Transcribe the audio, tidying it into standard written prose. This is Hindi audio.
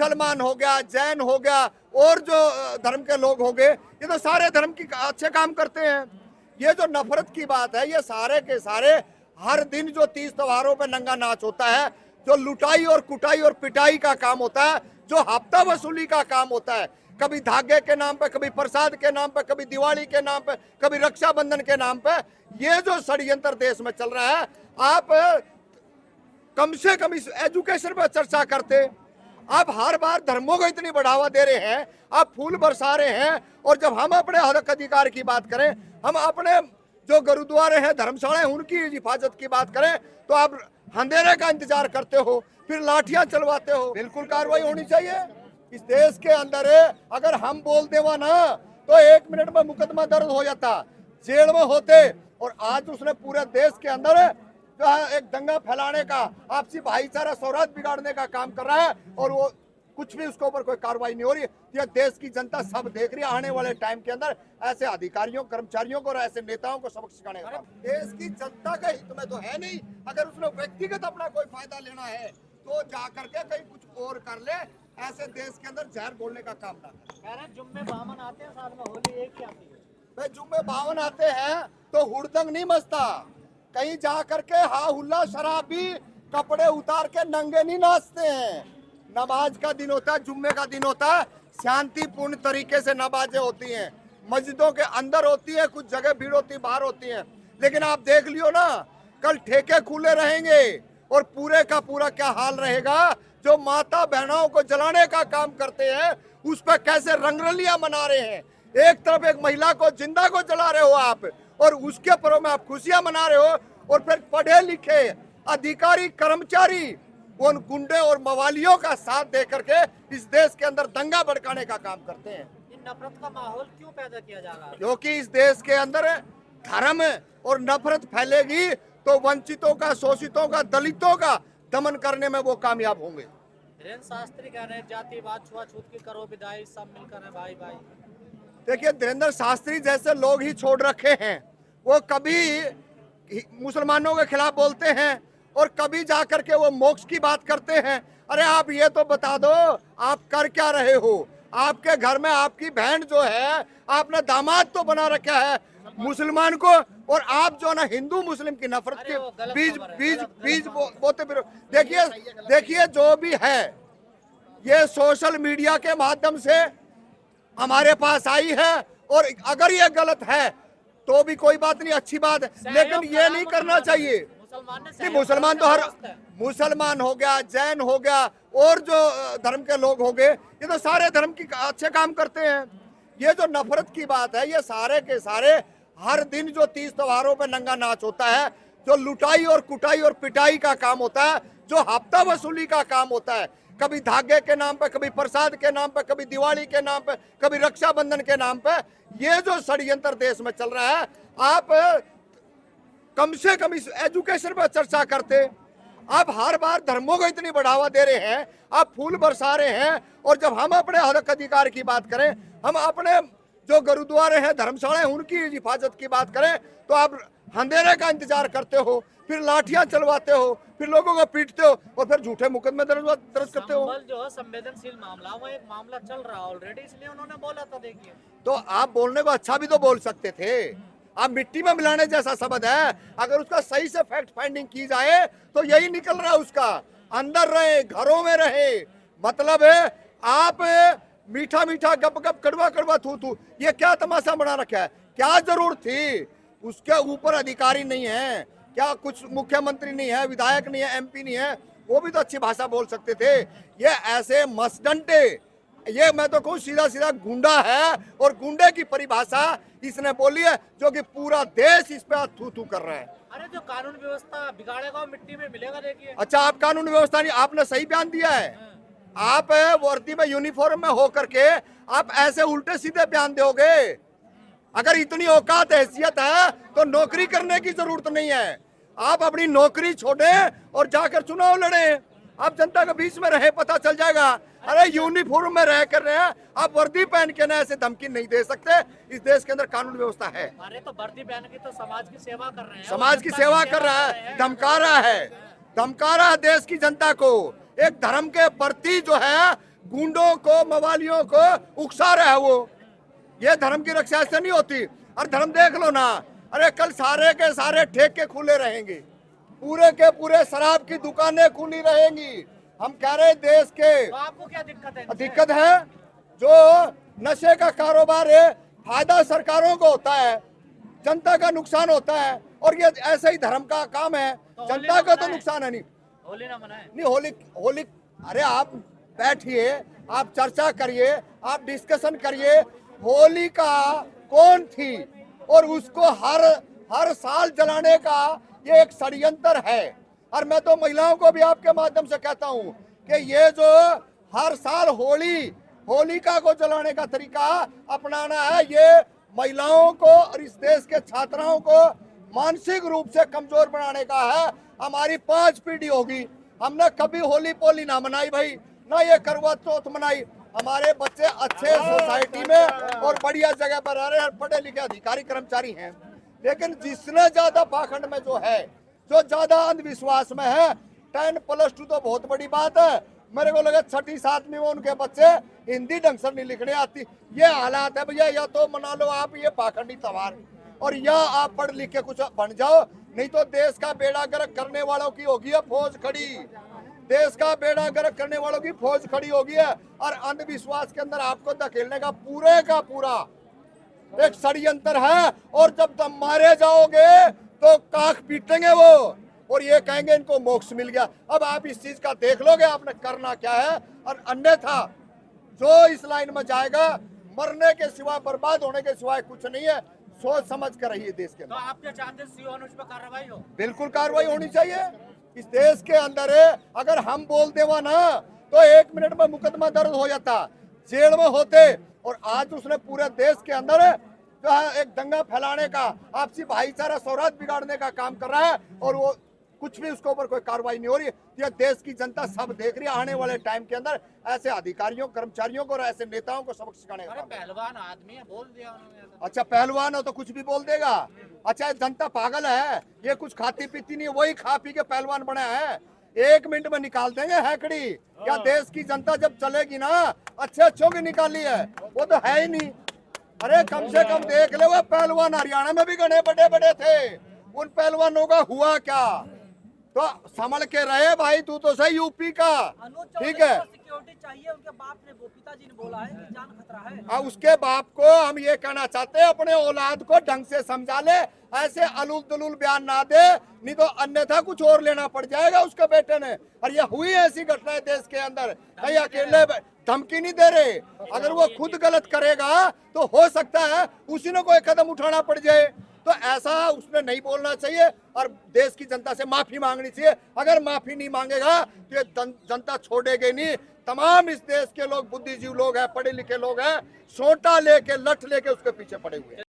मुसलमान हो गया, जैन हो गया और जो धर्म के लोग हो गए, ये तो सारे धर्म की अच्छे काम करते हैं। ये जो नफरत की बात है, ये सारे के सारे हर दिन जो 30 त्योहारों पे नंगा नाच होता है, जो लुटाई और कुटाई और पिटाई का काम होता है, जो हफ्ता वसूली का काम होता है, कभी धागे के नाम पे, कभी प्रसाद के नाम पे, कभी दिवाली के नाम पे, कभी रक्षाबंधन के नाम पे, ये जो षड्यंत्र देश में चल रहा है, आप कम से कम इस एजुकेशन पर चर्चा करते। आप हर बार धर्मों को इतनी बढ़ावा दे रहे हैं, आप फूल बरसा रहे हैं, और जब हम अपने हक अधिकार की बात करें, हम अपने जो गुरुद्वारे हैं, धर्मशाला हैं, उनकी हिफाजत की बात करें, तो आप अंधेरे का इंतजार करते हो, फिर लाठियां चलवाते हो। बिल्कुल कार्रवाई होनी चाहिए इस देश के अंदर। अगर हम बोल देवा ना तो 1 मिनट में मुकदमा दर्ज हो जाता, जेल में होते। और आज उसने पूरे देश के अंदर जो है एक दंगा फैलाने का, आपसी भाईचारा सौहार्द बिगाड़ने का काम कर रहा है, और वो कुछ भी उसके ऊपर कोई कार्रवाई नहीं हो रही। ये देश की जनता सब देख रही है। आने वाले टाइम के अंदर ऐसे अधिकारियों, कर्मचारियों को और ऐसे नेताओं को सबक सिखाने का देश की जनता के हित में तो है नहीं। अगर उसने व्यक्तिगत अपना कोई फायदा लेना है तो जा करके कहीं कुछ और कर ले, ऐसे देश के अंदर जहर बोलने का काम ना करे। जुम्मे बामन आते हैं, साथ में होली एक ही आती है। भाई जुम्मे बावन आते हैं तो हुड़दंग नहीं मचता, कहीं जा करके हा हुल्ला शराबी कपड़े उतार के नंगे नहीं नाचते हैं। नमाज का दिन होता है, जुम्मे का दिन होता है, शांतिपूर्ण तरीके से नमाजें होती हैं, मस्जिदों के अंदर होती है, कुछ जगह भीड़ होती है, बाहर होती है। लेकिन आप देख लियो ना, कल ठेके खुले रहेंगे और पूरे का पूरा क्या हाल रहेगा। जो माता बहनों को जलाने का काम करते हैं, उस पर कैसे रंगरलियां मना रहे हैं। एक तरफ एक महिला को, जिंदा को जला रहे हो आप, और उसके पर्व में आप खुशियां मना रहे हो, और फिर पढ़े लिखे अधिकारी कर्मचारी उन गुंडे और मवालियों का साथ दे करके इस देश के अंदर दंगा भड़काने का काम करते हैं। नफरत का माहौल क्यों पैदा किया जा रहा है? क्योंकि इस देश के अंदर धर्म और नफरत फैलेगी तो वंचितों का, शोषितों का, दलितों का दमन करने में वो कामयाब होंगे। धीरेन्द्र शास्त्री कह रहे हैं जातिवाद, छुआछूत की करो विदाई, सब मिलकर है भाई भाई। देखिए, धीरेन्द्र शास्त्री जैसे लोग ही छोड़ रखे हैं। वो कभी मुसलमानों के खिलाफ बोलते हैं और कभी जा करके वो मोक्ष की बात करते हैं। अरे आप ये तो बता दो, आप कर क्या रहे हो? आपके घर में आपकी बहन जो है, आपने दामाद तो बना रखा है मुसलमान को, और आप जो ना हिंदू मुस्लिम की नफरत के बीज बोते फिर। देखिए जो भी है, ये सोशल मीडिया के माध्यम से हमारे पास आई है, और अगर ये गलत है तो भी कोई बात नहीं, अच्छी बात है, लेकिन ये नहीं करना चाहिए। मुसलमान तो हर मुसलमान हो गया, जैन हो गया और जो धर्म के लोग हो गए, ये तो सारे धर्म की अच्छे काम करते हैं। ये जो नफरत की बात है, ये सारे के सारे हर दिन जो 30 त्योहारों पे नंगा नाच होता है, जो लुटाई और कुटाई और पिटाई का काम होता है, जो हफ्ता वसूली का काम होता है, कभी धागे के नाम पे, कभी प्रसाद के नाम पे, कभी दिवाली के नाम पे, कभी रक्षाबंधन के नाम पे, ये जो षड्यंत्र देश में चल रहा है, आप कम से कम इस एजुकेशन पर चर्चा करते। आप हर बार धर्मों को इतनी बढ़ावा दे रहे हैं, आप फूल बरसा रहे हैं, और जब हम अपने हक अधिकार की बात करें, हम अपने जो गुरुद्वारे हैं, धर्मशाला हैं, उनकी हिफाजत की बात करें, तो आप अंधेरे का इंतजार करते हो, फिर लाठियां चलवाते हो, फिर लोगों को पीटते हो, और फिर झूठे मुकदमे दर्ज करते हो। जो है संवेदनशील मामला, वो एक मामला चल रहा है ऑलरेडी, इसलिए उन्होंने बोला था। देखिए, तो आप बोलने को अच्छा भी तो बोल सकते थे। आप मिट्टी में मिलाने जैसा शब्द है, अगर उसका सही से फैक्ट फाइंडिंग की जाए तो यही निकल रहा है उसका। अंदर रहे, घरों में रहे, मतलब है आप मीठा मीठा गप गप, कड़वा कड़वा थू थू, ये क्या तमाशा बना रखा है? क्या जरूरत थी? उसके ऊपर अधिकारी नहीं है क्या? कुछ मुख्यमंत्री नहीं है, विधायक नहीं है, एमपी नहीं है, वो भी तो अच्छी भाषा बोल सकते थे। ये ऐसे मसडंटे, ये मैं तो कहूँ सीधा सीधा गुंडा है, और गुंडे की परिभाषा इसने बोली है, जो कि पूरा देश इस पे थू थू कर रहा है। अरे जो कानून व्यवस्था बिगाड़ेगा मिट्टी में मिलेगा। देखिए, अच्छा, आप कानून व्यवस्था नहीं, आपने सही बयान दिया है। आप वर्दी में, यूनिफॉर्म में हो करके आप ऐसे उल्टे सीधे बयान दोगे? अगर इतनी औकात हैसियत है तो नौकरी करने की जरूरत नहीं है। आप अपनी नौकरी छोड़े और जाकर चुनाव लड़े, आप जनता के बीच में रहे, पता चल जाएगा। अरे यूनिफॉर्म में रह कर रहे हैं, आप वर्दी पहन के ना ऐसे धमकी नहीं दे सकते। इस देश के अंदर कानून व्यवस्था है। अरे तो वर्दी पहन के तो समाज की सेवा कर रहे हैं, समाज की सेवा कर रहा है, धमका रहा है, धमका रहा है देश की जनता को। एक धर्म के प्रति जो है गुंडों को, मवालियों को उकसा रहा है वो। ये धर्म की रक्षा से नहीं होती। और धर्म देख लो ना, अरे कल सारे के सारे ठेके खुले रहेंगे, पूरे के पूरे शराब की दुकानें खुली रहेंगी। हम कह रहे देश के, तो आपको क्या दिक्कत है? दिक्कत है जो नशे का कारोबार है, फायदा सरकारों को होता है, जनता का नुकसान होता है। और ये ऐसे ही धर्म का काम है, तो जनता का तो नुकसान है। नहीं होली ना मनाए? नहीं, होली होली अरे आप बैठिए, आप चर्चा करिए, आप डिस्कशन करिए। होली का कौन थी और उसको हर साल जलाने का ये एक षड्यंत्र है। और मैं तो महिलाओं को भी आपके माध्यम से कहता हूं कि ये जो हर साल होलिका को जलाने का तरीका अपनाना है, ये महिलाओं को और इस देश के छात्राओं को मानसिक रूप से कमजोर बनाने का है। हमारी 5 पीढ़ी होगी, हमने कभी होली पोली ना मनाई भाई, ना ये करवा चौथ मनाई। हमारे बच्चे अच्छे सोसाइटी में और बढ़िया जगह पर रह रहे हैं, पढ़े लिखे अधिकारी कर्मचारी हैं। लेकिन जिसने ज्यादा पाखंड में जो है, जो ज्यादा अंधविश्वास में है, 10+2 तो बहुत बड़ी बात है। मेरे को लगा 6ठी 7वीं में उनके बच्चे हिंदी ढंग से नहीं लिखने आती। ये हालात है भैया, या तो मना लो आप ये पाखंडी त्योहार, और या आप पढ़ लिख के कुछ बन जाओ, नहीं तो देश का बेड़ा गर्क करने वालों की होगी है फौज खड़ी। देश का बेड़ा गर्क करने वालों की फौज खड़ी होगी है। और अंधविश्वास के अंदर आपको धकेलने का पूरा एक षड्यंत्र है। और जब तुम मारे जाओगे तो काख पीटेंगे वो, और ये कहेंगे इनको मोक्ष मिल गया। अब आप इस चीज का देख लोगे आपने करना क्या है। और अन्यथा जो इस लाइन में जाएगा, मरने के सिवा, बर्बाद होने के सिवाय कुछ नहीं है। सोच समझ कर रही है देश के अंदर। तो आप क्या चाहते हैं सीओ अनुज पर कार्रवाई हो? बिल्कुल कार्रवाई होनी चाहिए। इस देश के अंदर है, अगर हम बोल देवा ना तो 1 मिनट में मुकदमा दर्ज हो जाता, जेल में होते। और आज उसने पूरे देश के अंदर जो है एक दंगा फैलाने का, आपसी भाईचारा सौहार्द बिगाड़ने का काम कर रहा है, और वो कुछ भी उसके ऊपर कोई कार्रवाई नहीं हो रही। यह देश की जनता सब देख रही है। आने वाले टाइम के अंदर ऐसे अधिकारियों, कर्मचारियों को और ऐसे नेताओं को सबक सिखाने का। पहलवान आदमी है, बोल दिया उन्होंने। अच्छा, पहलवान हो तो कुछ भी बोल देगा? अच्छा, जनता पागल है, ये कुछ खाती पीती नहीं, वही खा पी के पहलवान बना है। 1 मिनट में निकाल देंगे हैकड़ी। क्या देश की जनता जब चलेगी ना, अच्छे की निकाली है, वो तो है ही नहीं। अरे कम से कम देख ले, वो पहलवान हरियाणा में भी गणे बड़े बड़े थे, उन पहलवानों का हुआ क्या? तो संभल के रहे भाई, तू तो सही यूपी का, ठीक है। सिक्योरिटी चाहिए, उनके बाप ने, वो पिताजी ने बोला है कि जान खतरा है। और उसके बाप को हम ये कहना चाहते हैं, अपने औलाद को ढंग से समझा ले, ऐसे अलूल दलूल बयान ना दे, नहीं तो अन्यथा कुछ और लेना पड़ जाएगा उसके बेटे ने। और ये हुई ऐसी घटनाएं देश के अंदर, कहीं अकेले धमकी नहीं दे रहे। अगर वो खुद गलत करेगा तो हो सकता है उसी ने कोई कदम उठाना पड़ जाए। तो ऐसा उसने नहीं बोलना चाहिए और देश की जनता से माफी मांगनी चाहिए। अगर माफी नहीं मांगेगा तो ये जनता छोड़ेगी नहीं। तमाम इस देश के लोग बुद्धिजीवी लोग हैं, पढ़े लिखे लोग हैं, सोटा लेके लठ लेके उसके पीछे पड़े हुए हैं।